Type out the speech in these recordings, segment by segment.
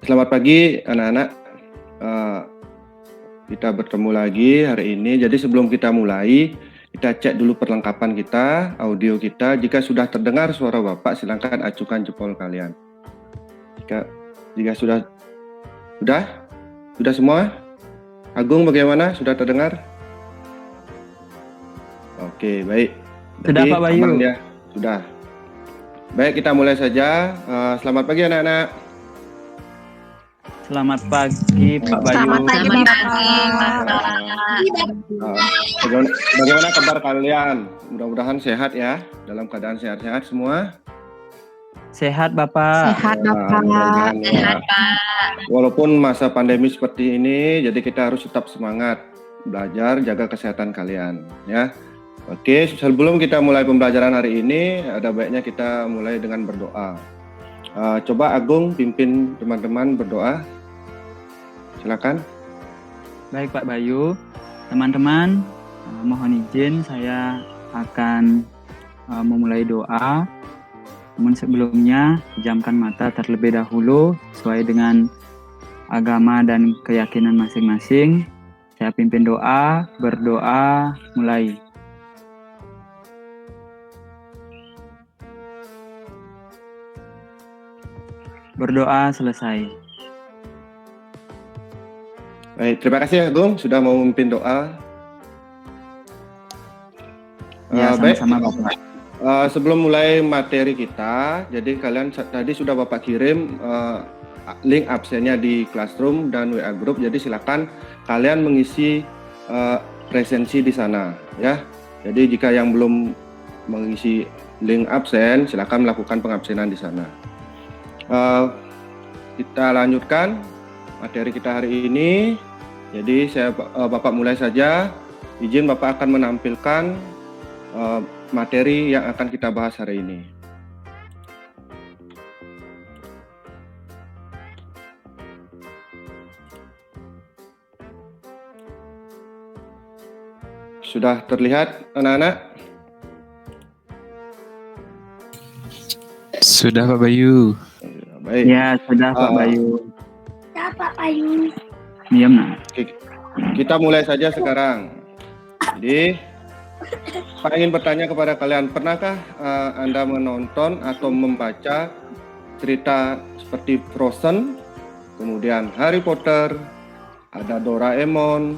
Selamat pagi anak-anak. Eh, kita bertemu lagi hari ini. Jadi sebelum kita mulai, kita cek dulu perlengkapan kita, audio kita. Jika sudah terdengar suara Bapak, silakan acukan jempol kalian. Jika sudah semua? Agung bagaimana? Sudah terdengar? Oke, baik. Sudah Pak Bayu. Aman ya? Sudah. Baik, kita mulai saja. Selamat pagi anak-anak. Selamat pagi Pak Bayu. Selamat pagi Bagaimana kabar kalian? Mudah-mudahan sehat ya, dalam keadaan sehat-sehat semua. Sehat Bapak. Sehat Bapak. Sehat Pak. Walaupun masa pandemi seperti ini, jadi kita harus tetap semangat belajar, jaga kesehatan kalian ya. Oke, sebelum kita mulai pembelajaran hari ini, ada baiknya kita mulai dengan berdoa. Coba Agung pimpin teman-teman berdoa. Silakan. Baik Pak Bayu. Teman-teman, mohon izin saya akan memulai doa. Namun sebelumnya, pejamkan mata terlebih dahulu sesuai dengan agama dan keyakinan masing-masing. Saya pimpin doa, berdoa, mulai. Berdoa selesai. Baik, terima kasih Agung sudah mau memimpin doa. Ya, sama-sama Bapak. Sebelum mulai materi kita, jadi kalian tadi sudah Bapak kirim link absennya di Classroom dan WA Group. Jadi silakan kalian mengisi presensi di sana, ya. Jadi jika yang belum mengisi link absen, silakan melakukan pengabsenan di sana. Kita lanjutkan materi kita hari ini. Jadi Bapak mulai saja. Izin Bapak akan menampilkan materi yang akan kita bahas hari ini. Sudah terlihat anak-anak? Sudah Pak Bayu. Baik. Ya, sudah Pak Bayu. Ya Pak Bayu. Diam nah. Kita mulai saja sekarang. Jadi, Pak ingin bertanya kepada kalian, pernahkah Anda menonton atau membaca cerita seperti Frozen, kemudian Harry Potter, ada Doraemon,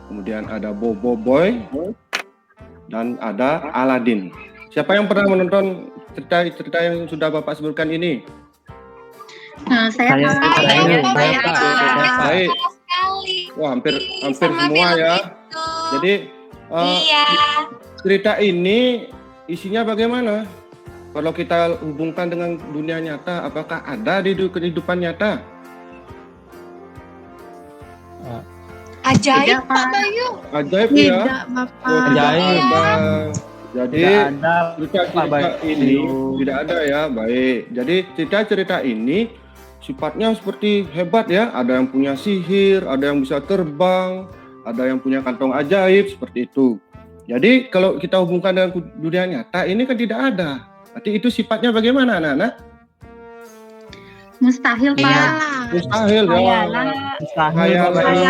kemudian ada Bobo Boy, dan ada Aladdin. Siapa yang pernah menonton cerita-cerita yang sudah Bapak sebutkan ini? Saya Baik. Wah, hampir semua ya. Jadi cerita ini isinya bagaimana? Kalau kita hubungkan dengan dunia nyata, apakah ada di kehidupan nyata? Ajaib Pak Bayu. Ajaib ya. Tidak Bapak. Ajaib. Jadi cerita-cerita ini tidak ada ya. Baik. Jadi cerita-cerita ini sifatnya seperti hebat ya. Ada yang punya sihir, ada yang bisa terbang, ada yang punya kantong ajaib seperti itu. Jadi kalau kita hubungkan dengan dunia nyata ini kan tidak ada. Berarti itu sifatnya bagaimana anak-anak? Mustahil Pak. Mustahil ya. Mustahil Pak Bayu.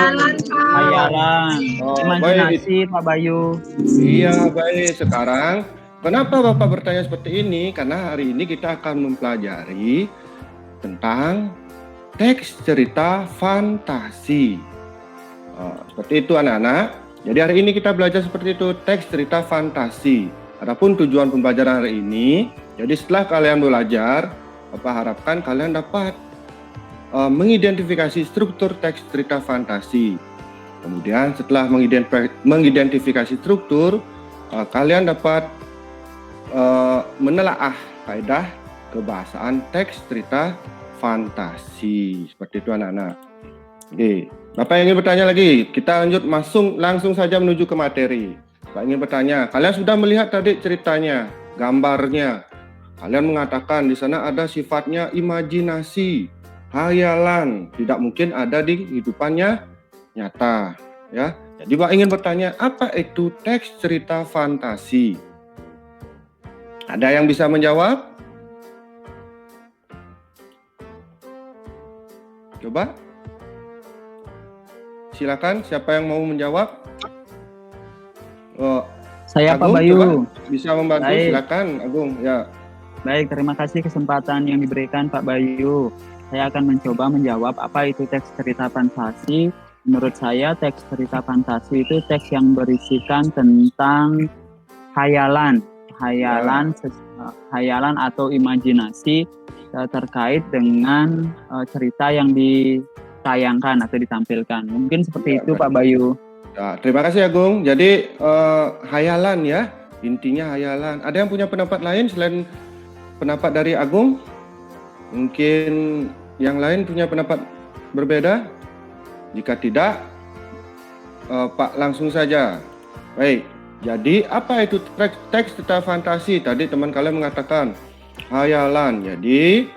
Hayalan. Imajinasi Pak Bayu. Iya baik. Sekarang kenapa Bapak bertanya seperti ini? Karena hari ini kita akan mempelajari tentang teks cerita fantasi. Seperti itu anak-anak. Jadi hari ini kita belajar seperti itu, teks cerita fantasi. Adapun tujuan pembelajaran hari ini, jadi setelah kalian belajar, Bapak harapkan kalian dapat mengidentifikasi struktur teks cerita fantasi. Kemudian setelah mengidentifikasi struktur, kalian dapat menelaah kaidah kebahasaan teks cerita fantasi. Seperti itu anak-anak. Oke, Bapak ingin bertanya lagi. Kita langsung saja menuju ke materi. Bapak ingin bertanya, kalian sudah melihat tadi ceritanya, gambarnya. Kalian mengatakan di sana ada sifatnya imajinasi, hayalan, tidak mungkin ada di kehidupannya nyata, ya. Jadi Bapak ingin bertanya, apa itu teks cerita fantasi? Ada yang bisa menjawab? Coba. Silakan, siapa yang mau menjawab? Oh, Saya Pak Agung, Bayu. coba bisa membantu. Baik. Silakan, Agung. Ya. Baik, terima kasih kesempatan yang diberikan Pak Bayu. Saya akan mencoba menjawab apa itu teks cerita fantasi. Menurut saya teks cerita fantasi itu teks yang berisikan tentang hayalan, hayalan atau imajinasi terkait dengan cerita yang ditayangkan atau ditampilkan. Mungkin seperti itu Pak Bayu. Ya, terima kasih Agung. Jadi hayalan ya, intinya hayalan. Ada yang punya pendapat lain selain pendapat dari Agung? Mungkin yang lain punya pendapat berbeda? Jika tidak, Pak langsung saja. Baik, jadi apa itu teks cerita fantasi? Tadi teman kalian mengatakan hayalan. Jadi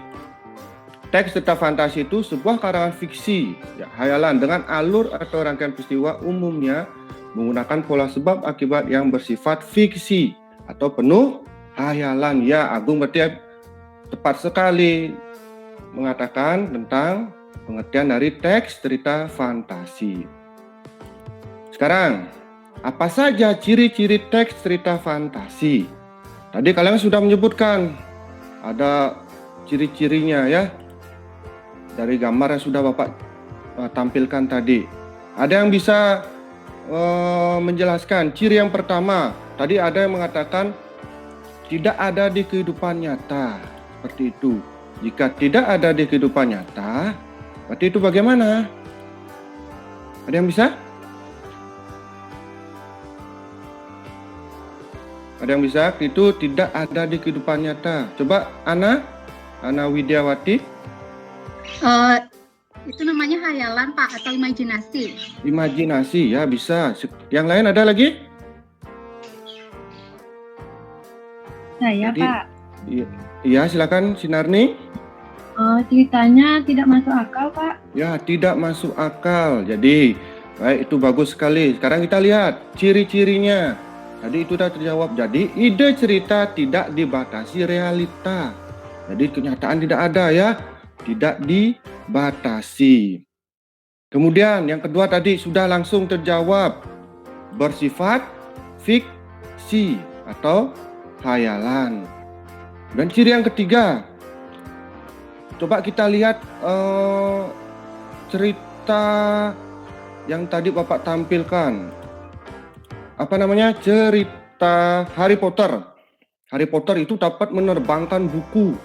teks cerita fantasi itu sebuah karangan fiksi, ya, hayalan dengan alur atau rangkaian peristiwa umumnya menggunakan pola sebab akibat yang bersifat fiksi atau penuh hayalan. Ya, Agung berarti tepat sekali mengatakan tentang pengertian dari teks cerita fantasi. Sekarang, apa saja ciri-ciri teks cerita fantasi? Tadi kalian sudah menyebutkan ada ciri-cirinya ya. Dari gambar yang sudah Bapak tampilkan tadi. Ada yang bisa menjelaskan ciri yang pertama? Tadi ada yang mengatakan tidak ada di kehidupan nyata. Seperti itu. Jika tidak ada di kehidupan nyata, berarti itu bagaimana? Ada yang bisa? Ada yang bisa? Itu tidak ada di kehidupan nyata. Coba Ana Widiawati. Itu namanya hayalan Pak atau imajinasi. Imajinasi ya bisa. Yang lain ada lagi? Saya Jadi, Pak. Iya silakan Sinarni. Ceritanya tidak masuk akal Pak. Ya tidak masuk akal. Jadi baik itu bagus sekali. Sekarang kita lihat ciri-cirinya. Tadi itu sudah terjawab. Jadi ide cerita tidak dibatasi realita. Jadi kenyataan tidak ada ya. Tidak dibatasi. Kemudian yang kedua tadi sudah langsung terjawab. Bersifat fiksi atau hayalan. Dan ciri yang ketiga, coba kita lihat cerita yang tadi Bapak tampilkan. Apa namanya? Cerita Harry Potter. Harry Potter itu dapat menerbangkan buku.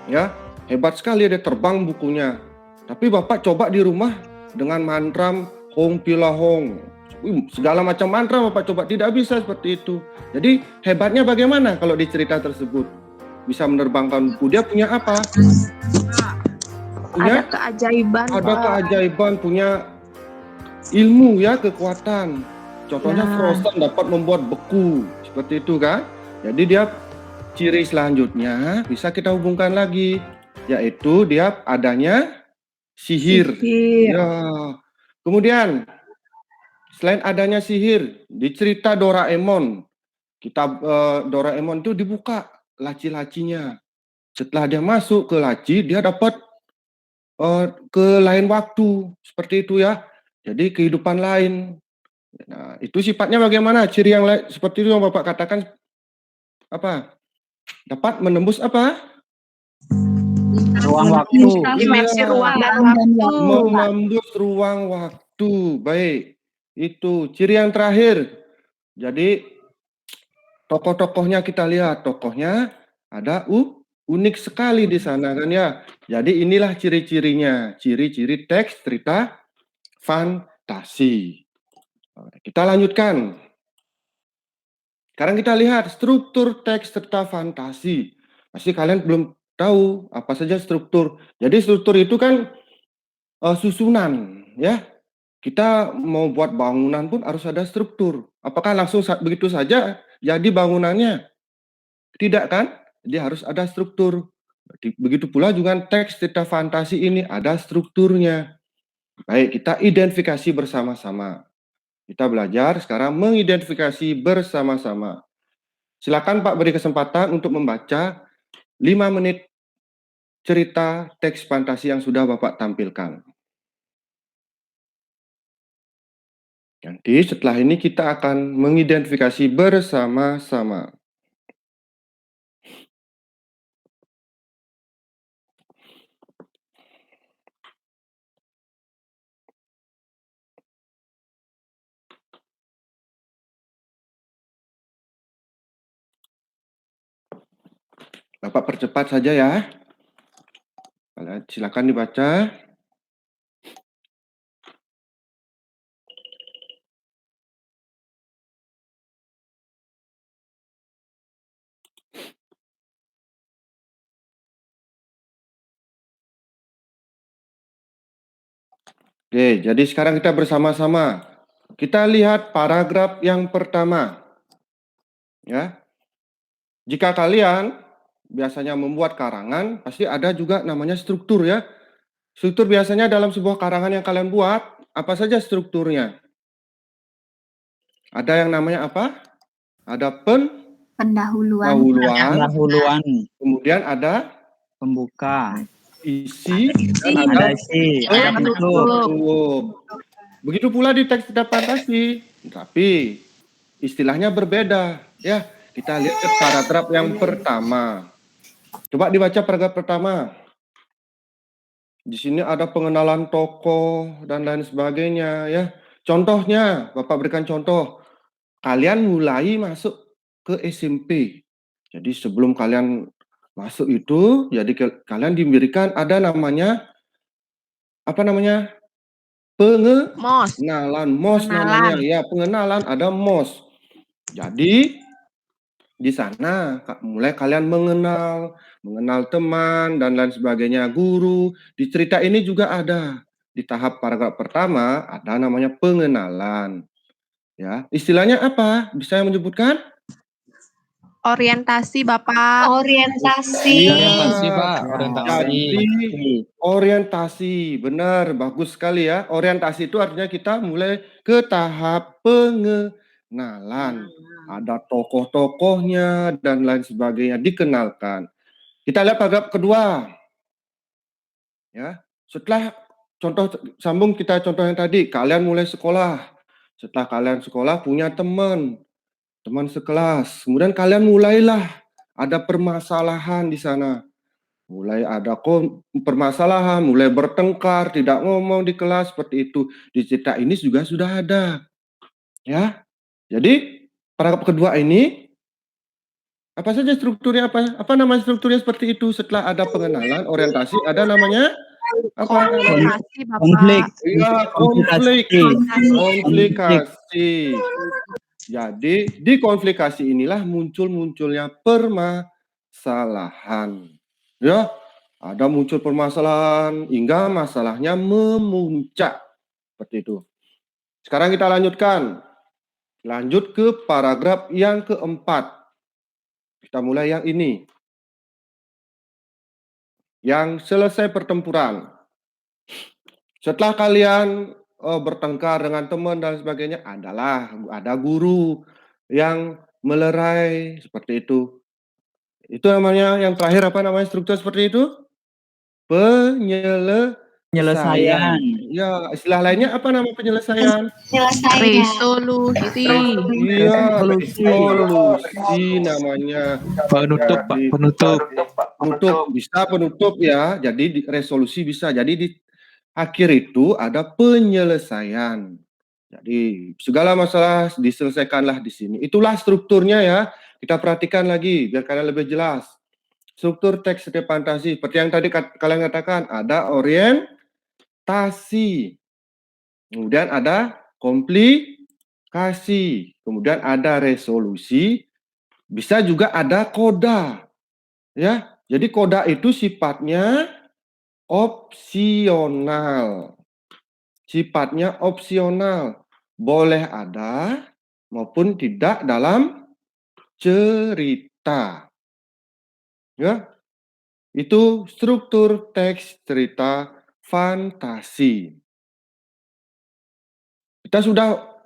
Ya, hebat sekali dia terbang bukunya. Tapi Bapak coba di rumah dengan mantram Hong Pila Hong. Segala macam mantra Bapak coba, tidak bisa seperti itu. Jadi hebatnya bagaimana kalau di cerita tersebut? Bisa menerbangkan buku. Dia punya apa? Punya? Ada keajaiban. Ada keajaiban, punya ilmu ya, kekuatan. Contohnya Frozen dapat membuat beku. Seperti itu kan? Jadi dia ciri selanjutnya bisa kita hubungkan lagi. Yaitu dia adanya sihir. Ya. Kemudian selain adanya sihir, di cerita Doraemon, Doraemon itu dibuka laci-lacinya. Setelah dia masuk ke laci, dia dapat ke lain waktu. Seperti itu ya. Jadi kehidupan lain. Nah, itu sifatnya bagaimana? Ciri yang lain seperti itu yang Bapak katakan apa? Dapat menembus apa? Ruang waktu. Dimensi ruang dan waktu. Menembus ruang waktu. Baik. Itu ciri yang terakhir. Jadi tokoh-tokohnya kita lihat, tokohnya ada unik sekali di sana kan ya. Jadi inilah ciri-cirinya, ciri-ciri teks cerita fantasi. Kita lanjutkan. Sekarang kita lihat struktur teks cerita fantasi. Pasti kalian belum tahu apa saja struktur. Jadi struktur itu kan susunan ya. Kita mau buat bangunan pun harus ada struktur. Apakah langsung begitu saja jadi bangunannya? Tidak kan? Jadi harus ada struktur. Begitu pula juga teks cerita fantasi ini ada strukturnya. Baik, kita identifikasi bersama-sama. Kita belajar sekarang mengidentifikasi bersama-sama. Silakan Pak beri kesempatan untuk membaca 5 menit cerita teks fantasi yang sudah Bapak tampilkan. Nanti setelah ini kita akan mengidentifikasi bersama-sama. Bapak percepat saja ya. Silakan dibaca. Oke, jadi sekarang kita bersama-sama. Kita lihat paragraf yang pertama. Ya. Jika kalian biasanya membuat karangan, pasti ada juga namanya struktur ya. Struktur biasanya dalam sebuah karangan yang kalian buat, apa saja strukturnya? Ada yang namanya apa? Ada Pendahuluan. Pendahuluan, kemudian ada pembuka, isi, dan ada ada isi, ada tutup. penutup. Begitu pula di teks cerita fantasi, tapi istilahnya berbeda. Ya, kita lihat ke paragraf yang pertama. Coba dibaca paragraf pertama. Di sini ada pengenalan tokoh dan lain sebagainya ya. Contohnya, Bapak berikan contoh. Kalian mulai masuk ke SMP. Jadi sebelum kalian masuk itu, jadi kalian diberikan ada namanya apa namanya? Pengenalan, MOS namanya. Ya, pengenalan ada MOS. Jadi di sana mulai kalian mengenal teman dan lain sebagainya, guru. Di cerita ini juga ada. Di tahap paragraf pertama ada namanya pengenalan. Ya, istilahnya apa? Bisa yang menyebutkan? Orientasi, Bapak. Orientasi. Orientasi, Pak. Orientasi. Jadi, orientasi, benar, bagus sekali ya. Orientasi itu artinya kita mulai ke tahap pengenalan. Ada tokoh-tokohnya dan lain sebagainya dikenalkan. Kita lihat paragraf kedua. Ya, setelah contoh sambung kita contoh yang tadi, kalian mulai sekolah. Setelah kalian sekolah punya teman sekelas. Kemudian kalian mulailah ada permasalahan di sana. Mulai ada permasalahan, mulai bertengkar, tidak ngomong di kelas seperti itu. Di cerita ini juga sudah ada. Ya. Jadi, paragraf kedua ini apa saja strukturnya apa nama strukturnya seperti itu? Setelah ada pengenalan, orientasi, ada namanya apa? Komunikasi, Bapak. Konflik. Iya, konflikasi. Jadi, di konflikasi inilah munculnya permasalahan. Ya, ada muncul permasalahan hingga masalahnya memuncak. Seperti itu. Sekarang kita lanjutkan. Lanjut ke paragraf yang keempat. Kita mulai yang ini. Yang selesai pertempuran. Setelah kalian bertengkar dengan teman dan sebagainya, ada guru yang melerai seperti itu. Itu namanya yang terakhir apa namanya struktur seperti itu? Penyelesaian. Ya, istilah lainnya apa nama penyelesaian? Resolusi. Iya, resolusi namanya. Penutup, Pak. Jadi, Penutup. bisa penutup ya. Jadi resolusi bisa. Jadi di akhir itu ada penyelesaian. Jadi segala masalah diselesaikanlah di sini. Itulah strukturnya ya. Kita perhatikan lagi biar kalian lebih jelas. Struktur teks cerita fantasi seperti yang tadi kalian katakan, ada orientasi. Kemudian ada komplikasi. Kemudian ada resolusi. Bisa juga ada koda. Ya. Jadi koda itu sifatnya opsional. Sifatnya opsional. Boleh ada maupun tidak dalam cerita. Ya. Itu struktur teks cerita fantasi. Kita sudah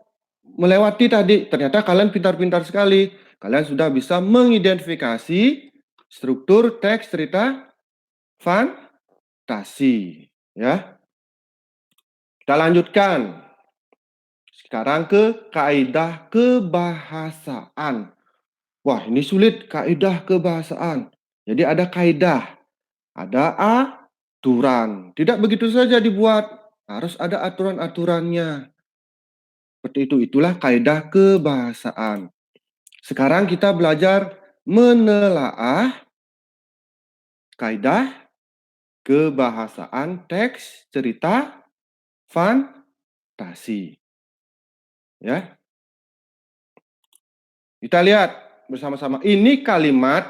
melewati tadi, ternyata kalian pintar-pintar sekali. Kalian sudah bisa mengidentifikasi struktur teks cerita fantasi. Ya, kita lanjutkan. Sekarang ke kaidah kebahasaan. Wah, ini sulit kaidah kebahasaan. Jadi ada kaidah, ada aturan. Tidak begitu saja dibuat, harus ada aturan-aturannya. Seperti itu, itulah kaidah kebahasaan. Sekarang kita belajar menelaah kaidah kebahasaan teks cerita fantasi. Ya. Kita lihat bersama-sama. Ini kalimat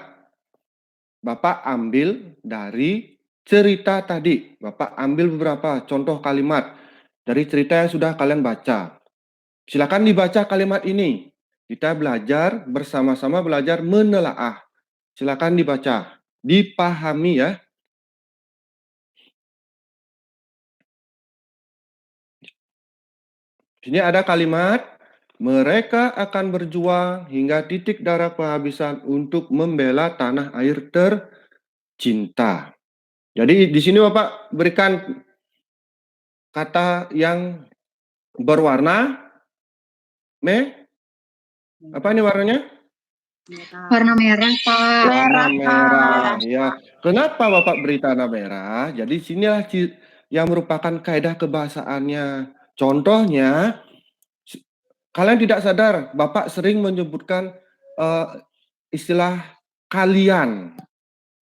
Bapak ambil dari cerita tadi. Bapak ambil beberapa contoh kalimat dari cerita yang sudah kalian baca. Silakan dibaca kalimat ini. Kita belajar bersama-sama belajar menelaah. Silakan dibaca, dipahami ya. Sini ada kalimat, mereka akan berjuang hingga titik darah penghabisan untuk membela tanah air tercinta. Jadi di sini Bapak berikan kata yang berwarna apa ini warnanya? Warna merah, Pak. Warna merah. Ya. Kenapa Bapak beri tanda merah? Jadi sinilah yang merupakan kaidah kebahasaannya. Contohnya, kalian tidak sadar, Bapak sering menyebutkan istilah kalian.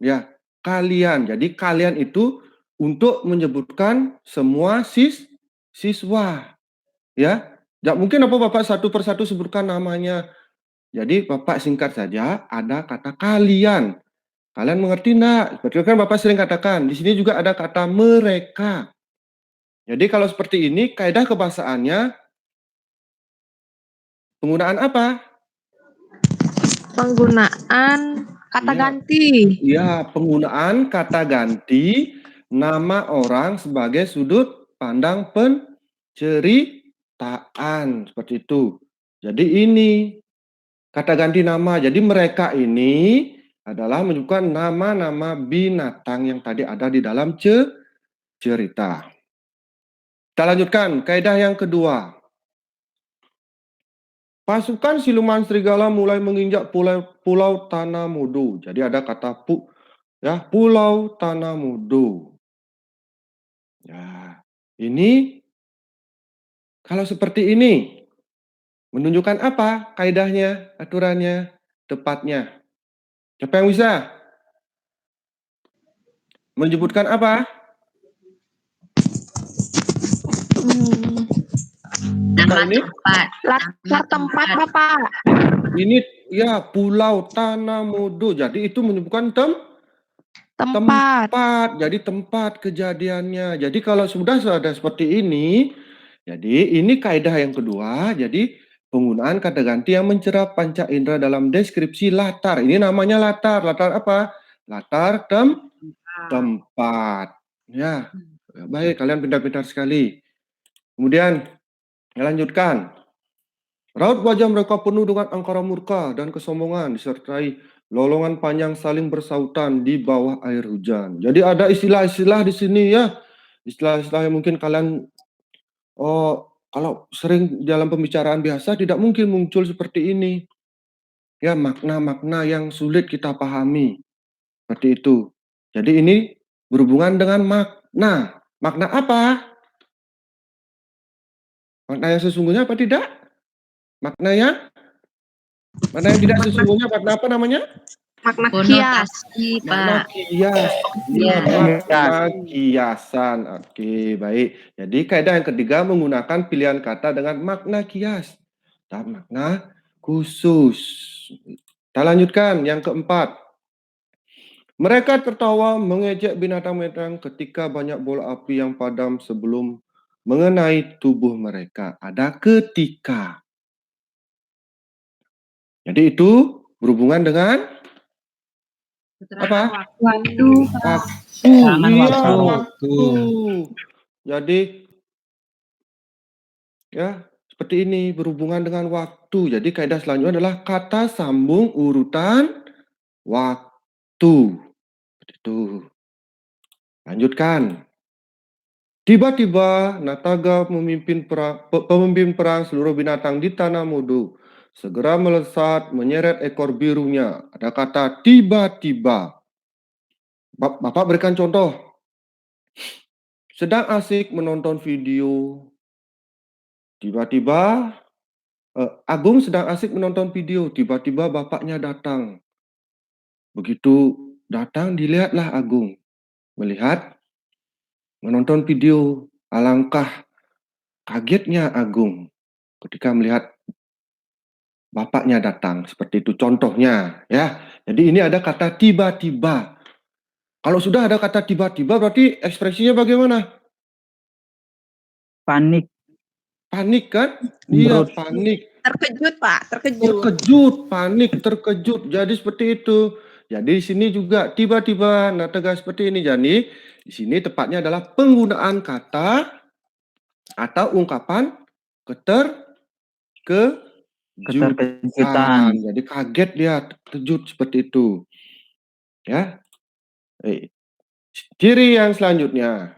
Ya, kalian. Jadi kalian itu untuk menyebutkan semua siswa. Ya, tidak mungkin apa Bapak satu persatu sebutkan namanya. Jadi Bapak singkat saja, ada kata kalian. Kalian mengerti enggak? Seperti kan Bapak sering katakan, di sini juga ada kata mereka. Jadi kalau seperti ini, kaidah kebahasaannya penggunaan apa? Penggunaan kata Iya. ganti. Ya, penggunaan kata ganti nama orang sebagai sudut pandang penceritaan. Seperti itu. Jadi ini kata ganti nama. Jadi mereka ini adalah menyebutkan nama-nama binatang yang tadi ada di dalam cerita. Kita lanjutkan, kaidah yang kedua. Pasukan siluman serigala mulai menginjak pulau Tanamudo. Jadi ada kata pulau Tanamudo. Ya, ini kalau seperti ini menunjukkan apa kaidahnya, aturannya, tepatnya. Siapa yang bisa menyebutkan apa? Apa ini? Latar tempat Bapak. Ini ya pulau Tanamudo. Jadi itu menyebutkan Tempat. Jadi tempat kejadiannya. Jadi kalau sudah ada seperti ini, jadi ini kaidah yang kedua. Jadi penggunaan kata ganti yang mencerap panca indera dalam deskripsi latar. Ini namanya latar. Latar apa? Latar tempat. Ya, baik. Kalian pintar-pintar sekali. Kemudian kita lanjutkan. Raut wajah mereka penuh dengan angkara murka dan kesombongan disertai lolongan panjang saling bersautan di bawah air hujan. Jadi ada istilah-istilah di sini ya. Istilah-istilah yang mungkin kalian kalau sering dalam pembicaraan biasa tidak mungkin muncul seperti ini. Ya, makna-makna yang sulit kita pahami. Seperti itu. Jadi ini berhubungan dengan makna. Makna apa? Makna yang sesungguhnya apa tidak? Makna yang tidak sesungguhnya, makna apa namanya? Makna kias. Makna kias. Ya, makna kiasan. Oke, baik. Jadi kaidah yang ketiga menggunakan pilihan kata dengan makna kias dan makna khusus. Kita lanjutkan yang keempat. Mereka tertawa mengejek binatang-binatang ketika banyak bola api yang padam sebelum mengenai tubuh mereka. Ada ketika. Jadi itu berhubungan dengan apa? Waktu. Iya, waktu. waktu. Jadi ya seperti ini berhubungan dengan waktu. Jadi kaidah selanjutnya adalah kata sambung urutan waktu. Seperti itu. Lanjutkan. Tiba-tiba Nataga pemimpin perang seluruh binatang di tanah mudu segera melesat menyeret ekor birunya. Ada kata tiba-tiba. Bapak berikan contoh. Sedang asik menonton video. Tiba-tiba Agung sedang asik menonton video. Tiba-tiba bapaknya datang. Begitu datang dilihatlah Agung. Melihat menonton video. Alangkah kagetnya Agung ketika melihat bapaknya datang. Seperti itu contohnya, ya. Jadi ini ada kata tiba-tiba. Kalau sudah ada kata tiba-tiba berarti ekspresinya bagaimana? Panik. Panik kan? Iya, Menurut panik. Terkejut, Pak. Terkejut. Terkejut, panik, terkejut. Jadi seperti itu. Jadi di sini juga tiba-tiba, nah tegas seperti ini. Jadi di sini tepatnya adalah penggunaan kata atau ungkapan keterkejutan. Jadi kaget dia, terkejut seperti itu. Ya. Ciri yang selanjutnya.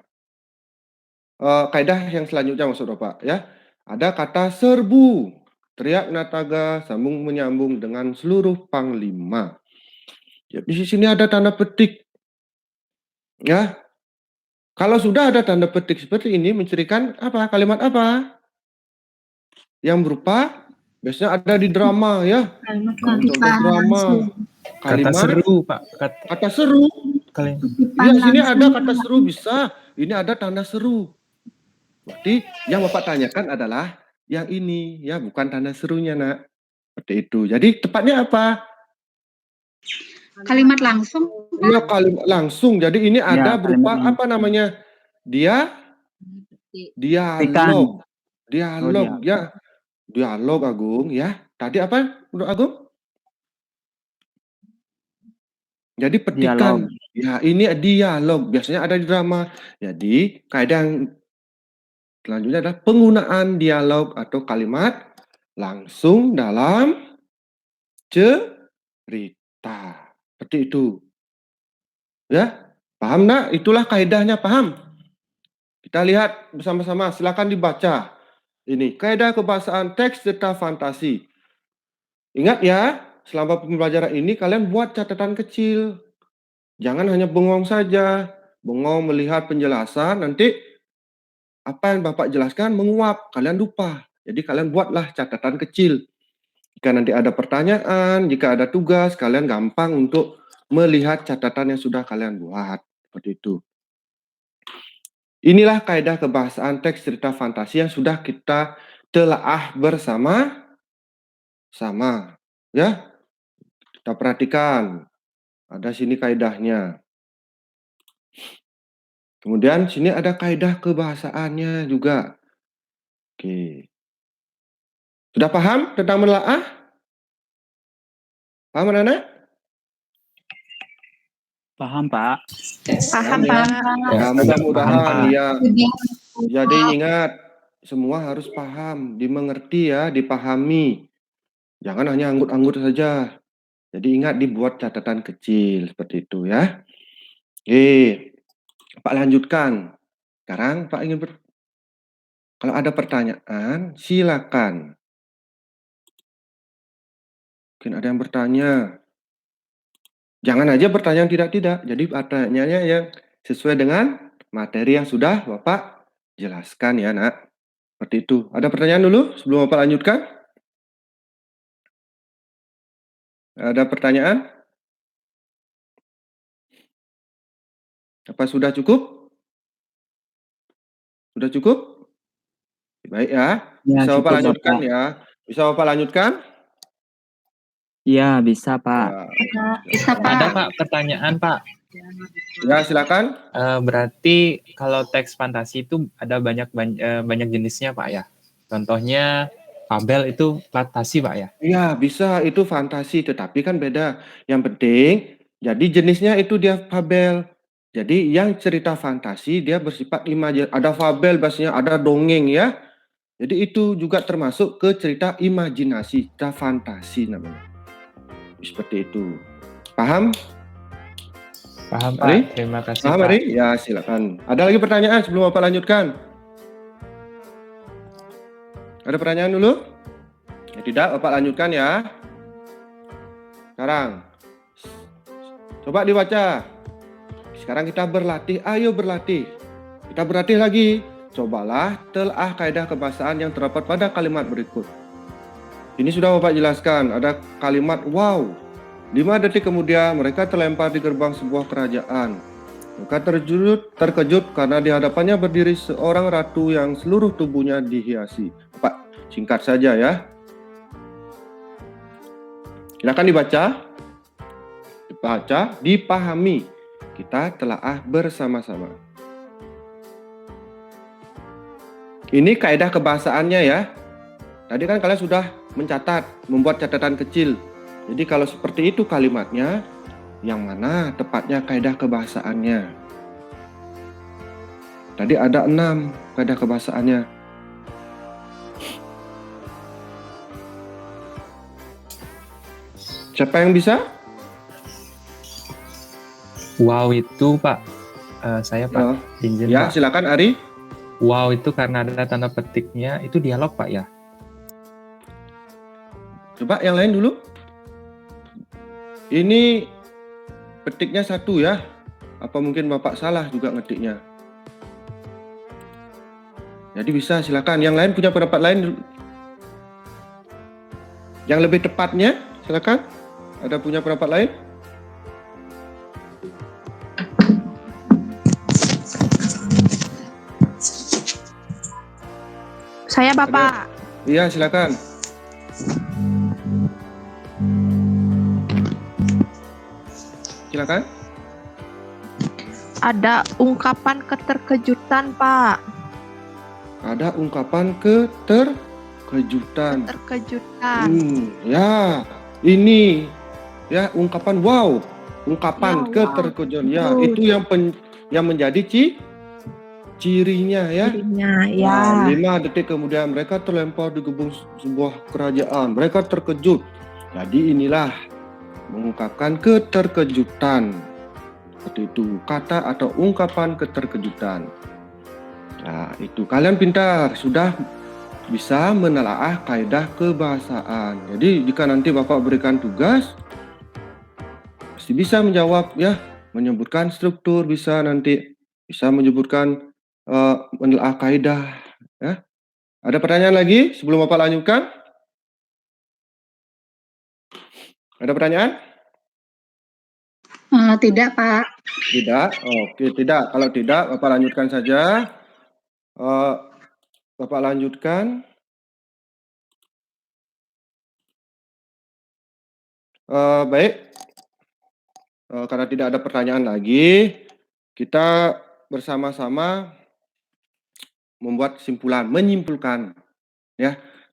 Kaidah yang selanjutnya maksud Bapak ya. Ada kata serbu. Teriak Nataga sambung menyambung dengan seluruh panglima. Ya, di sini ada tanda petik. Ya. Kalau sudah ada tanda petik seperti ini mencirikan apa? Kalimat apa? Yang berupa biasanya ada di drama ya. Contoh drama. Kalimat Kata seru, Pak. Kata seru. Iya, sini ada kata seru bisa. Ini ada tanda seru. Berarti yang Bapak tanyakan adalah yang ini ya, bukan tanda serunya, Nak. Seperti itu. Jadi tepatnya apa? Kalimat langsung. Ya, kalimat langsung. Jadi ini ada berupa apa namanya? Dialog. Dialog ya. Dialog Agung ya. Tadi apa menurut Agung? Jadi petikan. Ya, ini dialog. Biasanya ada di drama. Jadi kaidah yang selanjutnya adalah penggunaan dialog atau kalimat langsung dalam cerita. Seperti itu. Ya, paham nak? Itulah kaidahnya, paham? Kita lihat bersama-sama, silakan dibaca. Ini kaidah kebahasaan teks cerita fantasi. Ingat ya, selama pembelajaran ini kalian buat catatan kecil. Jangan hanya bengong saja. Bengong melihat penjelasan, nanti apa yang Bapak jelaskan menguap, kalian lupa. Jadi kalian buatlah catatan kecil. Jika nanti ada pertanyaan, jika ada tugas, kalian gampang untuk melihat catatan yang sudah kalian buat. Seperti itu. Inilah kaidah kebahasaan teks cerita fantasi yang sudah kita telaah bersama-sama. Ya, kita perhatikan. Ada sini kaidahnya. Kemudian sini ada kaidah kebahasaannya juga. Oke. Sudah paham tentang menelaah? Paham, anak-anak? Paham, Pak. Paham, Ya, Pak. ya, mudah-mudahan Paham, ya. Jadi ingat, semua harus paham, dimengerti ya, dipahami. Jangan hanya anggut-anggut saja. Jadi ingat dibuat catatan kecil seperti itu ya. Oke, Pak lanjutkan. Sekarang Pak ingin kalau ada pertanyaan, silakan. Mungkin ada yang bertanya. Jangan aja pertanyaan tidak-tidak. Jadi pertanyaannya yang sesuai dengan materi yang sudah Bapak jelaskan ya, Nak. Seperti itu. Ada pertanyaan dulu sebelum Bapak lanjutkan? Ada pertanyaan? Apa sudah cukup? Sudah cukup? Baik ya. Bisa Bapak lanjutkan ya. Bisa Bapak lanjutkan? Iya, bisa, Pak. Ya. Bisa, Pak. Ada, Pak, pertanyaan, Pak. Ya, silakan. Berarti kalau teks fantasi itu ada banyak jenisnya, Pak ya. Contohnya fabel itu fantasi, Pak ya. Iya, bisa itu fantasi, tetapi kan beda. Yang penting, jadi jenisnya itu dia fabel. Jadi yang cerita fantasi dia bersifat imajinasi. Ada fabel, bahasanya ada dongeng ya. Jadi itu juga termasuk ke cerita imajinasi, cerita fantasi namanya. Seperti itu. Paham? Paham Pak. Ari? Terima kasih Paham, Pak. Ari? Ya, silakan. Ada lagi pertanyaan sebelum Bapak lanjutkan? Ada pertanyaan dulu? Ya, tidak, Bapak lanjutkan ya. Sekarang, coba dibaca. Sekarang kita berlatih, ayo berlatih. Kita berlatih lagi. Cobalah telaah kaidah kebahasaan yang terdapat pada kalimat berikut. Ini sudah Bapak jelaskan, ada kalimat wow. 5 detik kemudian mereka terlempar di gerbang sebuah kerajaan. Mereka terkejut karena di hadapannya berdiri seorang ratu yang seluruh tubuhnya dihiasi. Bapak, singkat saja ya. Silakan dibaca, dipahami. Kita telaah bersama-sama. Ini kaidah kebahasaannya ya. Tadi kan kalian sudah mencatat, membuat catatan kecil. Jadi kalau seperti itu kalimatnya, yang mana tepatnya kaidah kebahasaannya? Tadi ada 6 kaidah kebahasaannya. Siapa yang bisa? Wow itu Pak, saya Pak, izin Ya, Pak. silakan Ari. Wow itu karena ada tanda petiknya, itu dialog Pak ya? Coba yang lain dulu. Ini petiknya 1 ya. Apa mungkin Bapak salah juga ngetiknya? Jadi bisa, silakan. Yang lain punya pendapat lain dulu. Yang lebih tepatnya, silakan. Ada punya pendapat lain? Saya Bapak. Iya, silakan. Silakan. Ada ungkapan keterkejutan, Pak. Ada ungkapan keterkejutan. Terkejutan. Ya, ini ya ungkapan wow, ungkapan Ya, wow. keterkejutan. Ya, Betul. itu yang menjadi cirinya ya. Cirinya, Nah, ya. 5 detik kemudian mereka terlempar di gerbang sebuah kerajaan. Mereka terkejut. Jadi inilah mengungkapkan keterkejutan. Seperti itu kata atau ungkapan keterkejutan. Nah, itu kalian pintar, sudah bisa menelaah kaidah kebahasaan. Jadi jika nanti Bapak berikan tugas, pasti bisa menjawab ya, menyebutkan struktur, bisa nanti bisa menyebutkan menelaah kaidah. Ya. Ada pertanyaan lagi sebelum Bapak lanjutkan? Ada pertanyaan? Tidak, Pak. Tidak? Oke, tidak. Kalau tidak, Bapak lanjutkan saja. Bapak lanjutkan. Baik. Karena tidak ada pertanyaan lagi, kita bersama-sama membuat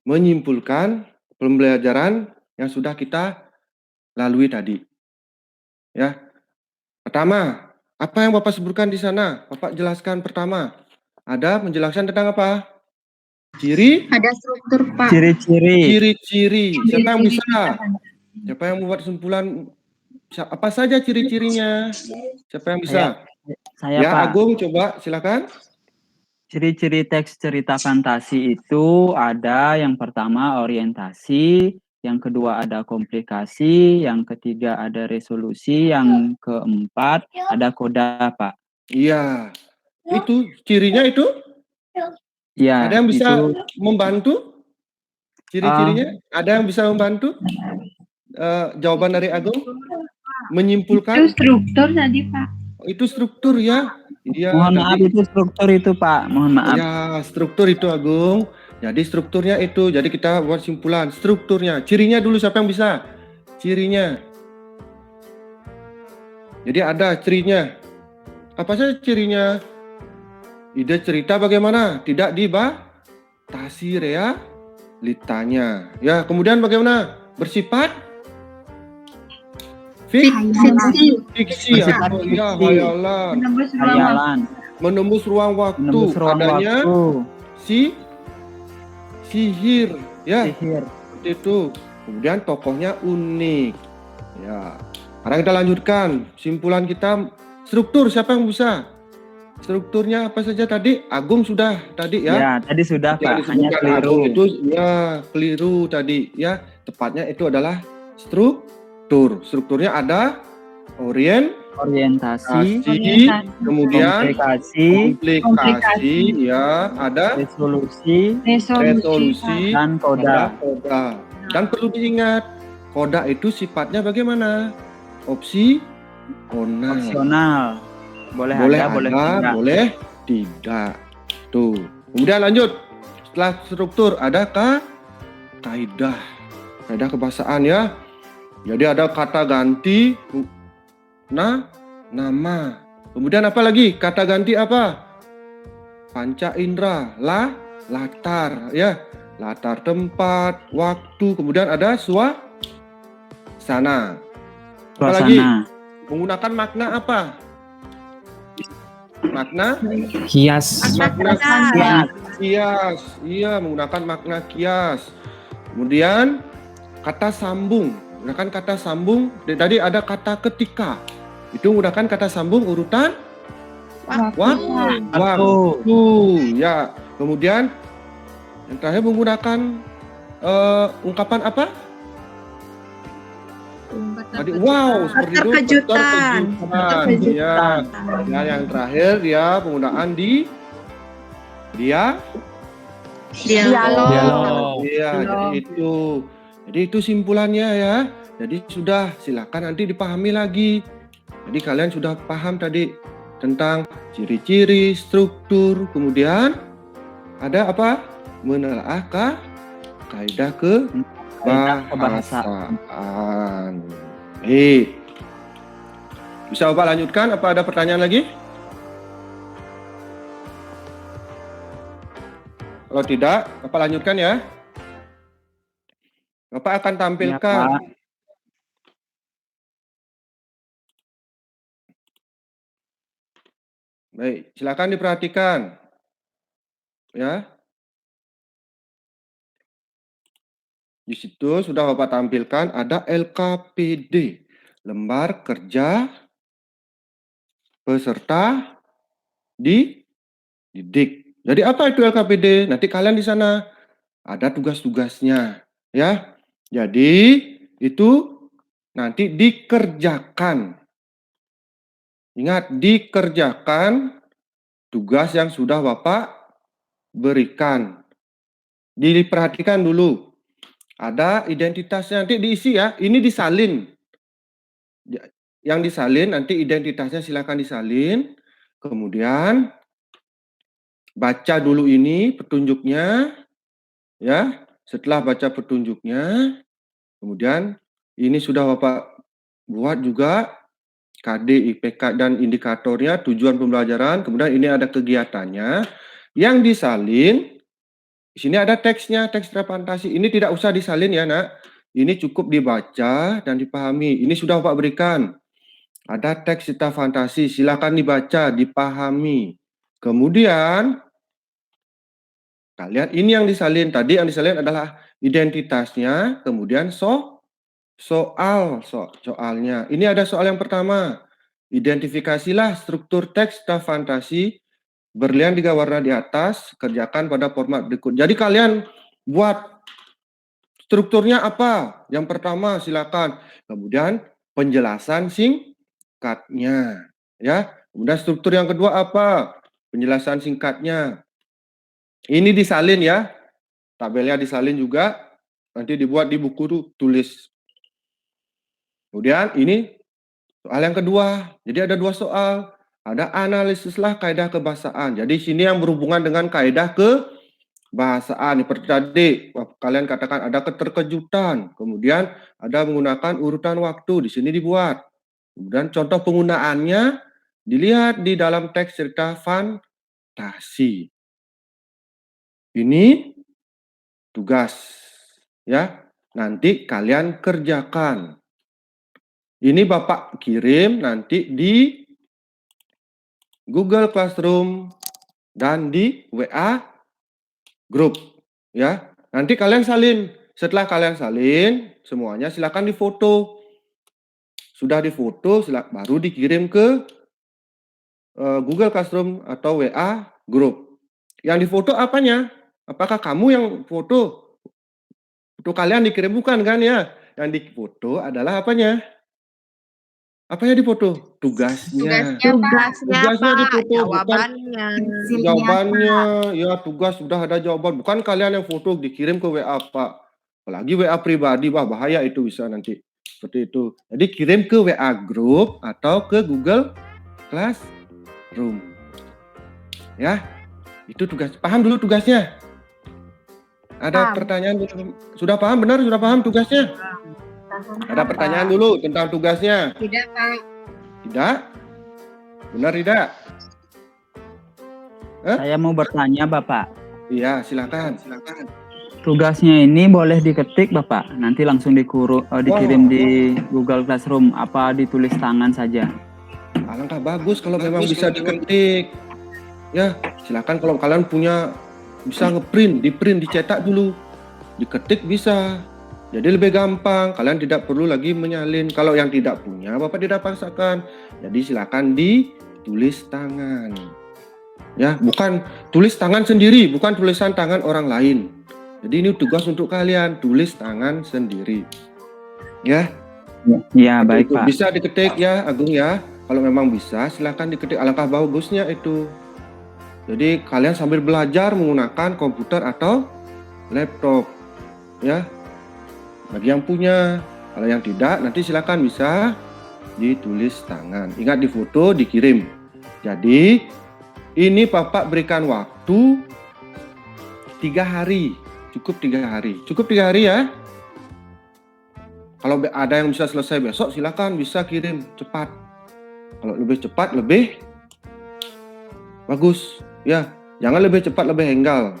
menyimpulkan pembelajaran yang sudah kita lalui tadi. Ya. Pertama, apa yang Bapak sebutkan di sana? Bapak jelaskan pertama. Ada menjelaskan tentang apa? Ciri? Ada struktur, Pak. Ciri-ciri. Ciri-ciri. Siapa yang bisa? Siapa yang membuat kesimpulan? Apa saja ciri-cirinya? Siapa yang bisa? Saya Ya, Pak. Agung, coba silakan. Ciri-ciri teks cerita fantasi itu ada yang pertama orientasi, yang kedua ada komplikasi, yang ketiga ada resolusi, yang keempat ada koda, Pak. Iya. Itu cirinya itu? Ya, Ada yang bisa itu membantu? Ciri-cirinya? Ada yang bisa membantu? Jawaban dari Agung? Itu Menyimpulkan? struktur tadi, Pak. Itu struktur ya? Iya. mohon maaf tadi. itu struktur itu, Pak. Mohon maaf. Ya, struktur itu Agung. Jadi strukturnya itu. Jadi kita buat simpulan. Strukturnya. Cirinya dulu siapa yang bisa? Cirinya. Jadi ada cirinya. Apa saja cirinya? Ide cerita bagaimana? Tidak dibatasi realitanya. Ya, kemudian bagaimana? Bersifat fiksi. Bersifat Oh, ya, fiksi. hayalan. Menembus ruang Hayalan, Menembus ruang waktu. menembus ruang Adanya waktu, sihir. Ya, sihir. seperti itu. Kemudian tokohnya unik. Ya. Sekarang kita lanjutkan. Simpulan kita, struktur siapa yang bisa? Strukturnya apa saja tadi? Agung sudah tadi ya. Ya, tadi sudah Yang Pak, hanya disebutkan keliru. Agung itu ya keliru tadi ya. Tepatnya itu adalah struktur. Strukturnya ada Orientasi, kemudian komplikasi, komplikasi, ya, ada resolusi, resolusi, dan ada koda. koda. Dan perlu diingat, koda itu sifatnya bagaimana? Opsional. Boleh Boleh ada, ada, boleh tidak. boleh tidak. Tuh. Kemudian lanjut. Setelah struktur ada kaidah. Kaidah kebahasaan ya. Jadi ada kata ganti nama. Kemudian apa lagi? Kata ganti apa? Panca indera, latar ya. Latar tempat, waktu, kemudian ada suasana. Apa lagi? Suasana, Menggunakan makna apa? Makna Kias. makna Makna kias. Iya, menggunakan makna kias. Kemudian kata sambung. Menggunakan kata sambung. Tadi ada kata ketika. Itu menggunakan kata sambung urutan waktu. Ya. Kemudian yang terakhir menggunakan ungkapan apa? Tadi wow, seperti itu. Keterkejutan. Ya. Dan yang terakhir ya penggunaan Dialog. Dialog. Iya, jadi itu simpulannya ya. Jadi sudah, silakan nanti dipahami lagi. Jadi kalian sudah paham tadi tentang ciri-ciri, struktur, kemudian ada apa? Menelaah kaidah kebahasaan. Bisa Bapak lanjutkan? Apa ada pertanyaan lagi? Kalau tidak, Bapak lanjutkan ya. Bapak akan Ya, tampilkan. Pak. Baik, silakan diperhatikan. Ya. Di situ sudah Bapak tampilkan ada LKPD, lembar kerja peserta didik. Jadi apa itu LKPD? Nanti kalian di sana ada tugas-tugasnya, ya. Jadi itu nanti dikerjakan. Ingat, dikerjakan tugas yang sudah Bapak berikan. Diperhatikan dulu. Ada identitasnya nanti diisi ya. Ini disalin. Yang disalin nanti identitasnya silakan disalin. Kemudian baca dulu ini petunjuknya ya. Setelah baca petunjuknya, kemudian ini sudah Bapak buat juga KD, IPK dan indikatornya, tujuan pembelajaran, kemudian ini ada kegiatannya. Yang disalin di sini ada teksnya, teks fantasi. Ini tidak usah disalin ya, Nak. Ini cukup dibaca dan dipahami. Ini sudah Bapak berikan. Ada teks cerita fantasi, silakan dibaca, dipahami. Kemudian kalian ini yang disalin. Tadi yang disalin adalah identitasnya, kemudian soalnya. Ini ada soal yang pertama. Identifikasilah struktur teks cerita fantasi berlian 3 warna di atas, kerjakan pada format berikut. Jadi kalian buat strukturnya apa? Yang pertama silakan. Kemudian penjelasan singkatnya, ya. Kemudian struktur yang kedua apa? Penjelasan singkatnya. Ini disalin ya. Tabelnya disalin juga. Nanti dibuat di buku tulis. Kemudian ini soal yang kedua. Jadi ada 2 soal. Ada analisislah kaidah kebahasaan. Jadi sini yang berhubungan dengan kaidah kebahasaan. Seperti tadi kalian katakan ada keterkejutan. Kemudian ada menggunakan urutan waktu. Di sini dibuat. Kemudian contoh penggunaannya dilihat di dalam teks cerita fantasi. Ini tugas ya. Nanti kalian kerjakan. Ini Bapak kirim nanti di Google Classroom dan di WA grup ya. Nanti kalian salin. Setelah kalian salin semuanya silakan difoto. sudah difoto, baru dikirim ke Google Classroom atau WA Group. Yang difoto apanya? Apakah kamu yang foto? Foto kalian dikirim bukan kan ya? Yang difoto adalah apanya? Apa yang difoto? Tugasnya. Tugasnya, Tugasnya Pak. difoto, bukan Jawabannya. jawabannya. Ya, tugas sudah ada jawaban. Bukan kalian yang foto dikirim ke WA, Pak. Apalagi WA pribadi, wah bahaya itu bisa nanti. Seperti itu. Jadi kirim ke WA Group atau ke Google Classroom. Ya, itu tugas. Paham dulu tugasnya? Ada Paham. pertanyaan dulu? Sudah paham? Benar? Sudah paham tugasnya? Ada pertanyaan dulu tentang tugasnya? Tidak, Pak. Tidak? Benar tidak? Saya mau bertanya Bapak. Iya, silakan. Tugasnya ini boleh diketik Bapak, nanti langsung dikirim di Google Classroom, apa ditulis tangan saja? Alangkah bagus kalau memang bisa diketik. Ya, silakan kalau kalian punya bisa ngeprint, diprint, dicetak dulu. Diketik bisa. Jadi lebih gampang, kalian tidak perlu lagi menyalin. Kalau yang tidak punya, Bapak tidak paksakan. Jadi silakan ditulis tangan. Ya, bukan tulis tangan sendiri, bukan tulisan tangan orang lain. Jadi ini tugas untuk kalian, tulis tangan sendiri. Ya. Ya, baik Itu Pak. bisa diketik ya, Agung ya. Kalau memang bisa, silakan diketik. Alangkah bagusnya itu. Jadi kalian sambil belajar menggunakan komputer atau laptop. Ya. Bagi yang punya, kalau yang tidak, nanti silakan bisa ditulis tangan. Ingat difoto, dikirim. Jadi, ini Bapak berikan waktu 3 hari. Cukup 3 hari. Cukup 3 hari ya. Kalau ada yang bisa selesai besok, silakan bisa kirim cepat. Kalau lebih cepat, lebih bagus. Ya, jangan lebih cepat, lebih enggal.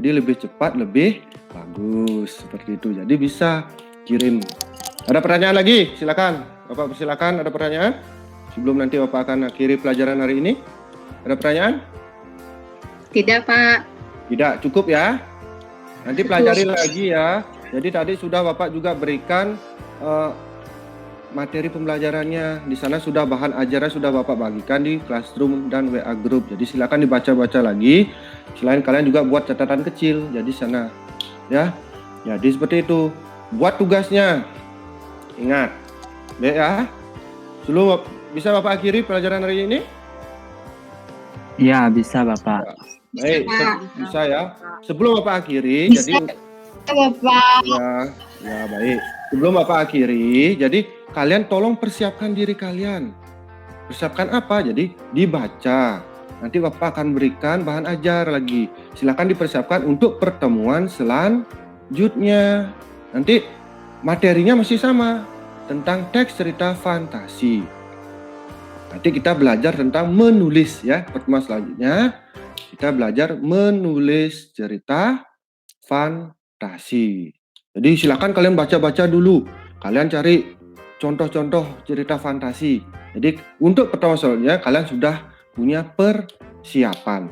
Jadi lebih cepat, lebih bagus. Seperti itu. Jadi bisa kirim. Ada pertanyaan lagi? Silakan. Bapak persilakan. Ada pertanyaan? Sebelum nanti Bapak akan akhiri pelajaran hari ini. Ada pertanyaan? Tidak, Pak. Tidak, cukup ya. Nanti pelajari lagi ya. Jadi tadi sudah Bapak juga berikan materi pembelajarannya. Di sana sudah bahan ajarnya sudah Bapak bagikan di Classroom dan WA Group. Jadi silakan dibaca-baca lagi. Selain kalian juga buat catatan kecil. Jadi sana ya. Jadi seperti itu. Buat tugasnya. Ingat. Baik ya. Sebelum bisa Bapak akhiri pelajaran hari ini? Ya, bisa Bapak. Baik, bisa ya. Sebelum Bapak akhiri, Bisa. jadi Bapak. ya baik. Sebelum Bapak akhiri, jadi kalian tolong persiapkan diri kalian. Persiapkan apa? Jadi dibaca. Nanti Bapak akan berikan bahan ajar lagi. Silakan dipersiapkan untuk pertemuan selanjutnya. Nanti materinya masih sama tentang teks cerita fantasi. Nanti kita belajar tentang menulis ya. Pertemuan selanjutnya kita belajar menulis cerita fantasi. Jadi silakan kalian baca-baca dulu. Kalian cari contoh-contoh cerita fantasi. Jadi untuk pertemuan selanjutnya kalian sudah punya persiapan.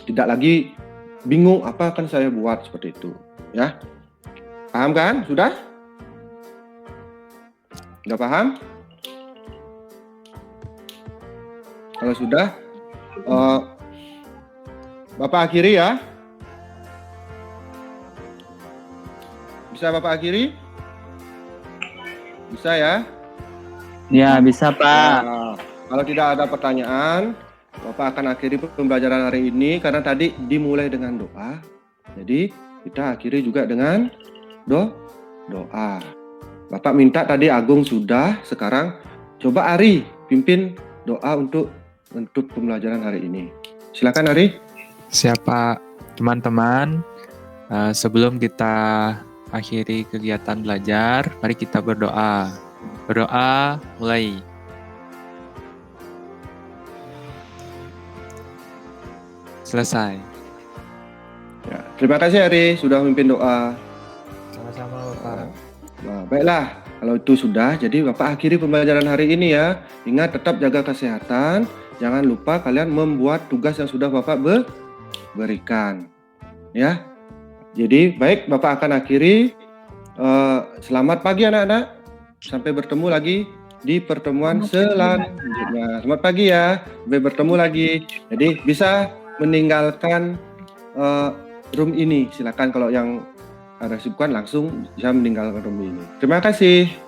Tidak lagi bingung apa akan saya buat seperti itu. Ya. Paham kan? Sudah? Sudah paham? Kalau sudah, Bapak akhiri ya. Bisa Bapak akhiri? Bisa ya? Ya, bisa Pak. Nah, kalau tidak ada pertanyaan, Bapak akan akhiri pembelajaran hari ini karena tadi dimulai dengan doa. Jadi kita akhiri juga dengan doa. Bapak minta tadi Agung sudah, sekarang coba Ari pimpin doa untuk pembelajaran hari ini. Silakan Ari. Siapa teman-teman, sebelum kita akhiri kegiatan belajar, mari kita berdoa. Berdoa mulai. Selesai. Ya, terima kasih Ari sudah memimpin doa. Sama-sama Bapak. Nah, baiklah, kalau itu sudah, jadi Bapak akhiri pembelajaran hari ini ya. Ingat tetap jaga kesehatan. Jangan lupa kalian membuat tugas yang sudah Bapak berikan. Ya. Jadi baik, Bapak akan akhiri. Selamat pagi anak-anak. Sampai bertemu lagi di pertemuan Selamat pagi, selanjutnya. Selamat pagi ya, sampai bertemu lagi. Jadi bisa meninggalkan room ini. Silakan kalau yang ada sibukan langsung bisa meninggalkan room ini. Terima kasih.